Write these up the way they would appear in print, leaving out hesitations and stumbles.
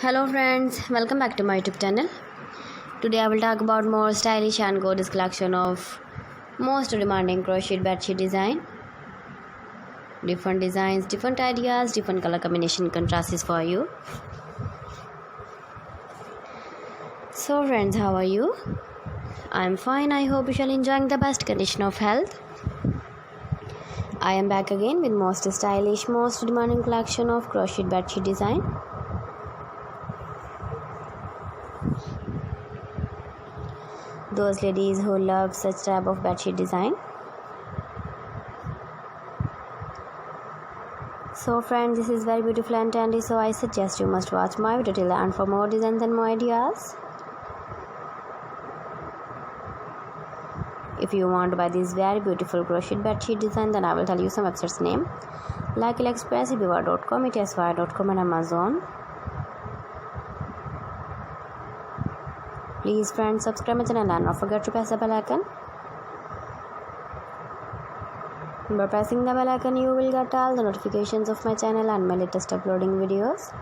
Hello friends, welcome back to my YouTube channel. Today I will talk about more stylish and gorgeous collection of most demanding crochet bedsheet design. Different designs, different ideas, different color combination contrasts for you. So friends, how are you? I'm fine. I hope you shall enjoying the best condition of health. I am back again with most stylish, most demanding collection of crochet bedsheet design. Those ladies who love such type of bedsheet design. So friends, this is very beautiful and trendy, so I suggest you must watch my video till the end for more designs and more ideas. If you want to buy this very beautiful crochet bedsheet design, then I will tell you some websites name like AliExpress, eBay.com, etsy.com and Amazon. Please friends, subscribe my channel and don't forget to press the bell icon. By pressing the bell icon, you will get all the notifications of my channel and my latest uploading videos.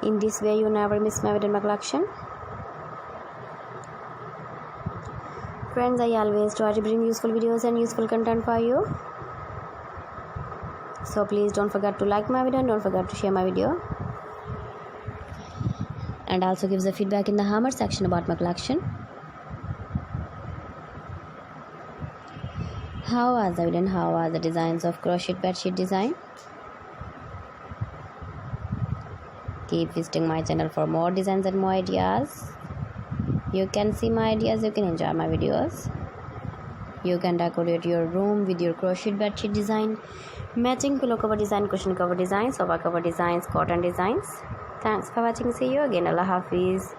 In this way, you never miss my video in my collection. Friends, I always try to bring useful videos and useful content for you. So please don't forget to like my video and don't forget to share my video. And also give the feedback in the comment section about my collection. How was the video and how are the designs of crochet bedsheet design? Keep visiting my channel for more designs and more ideas. You can see my ideas, you can enjoy my videos. You can decorate your room with your crochet bedsheet design, matching pillow cover design, cushion cover designs, sofa cover designs, cotton designs. Thanks for watching. See you again. Allah Hafiz.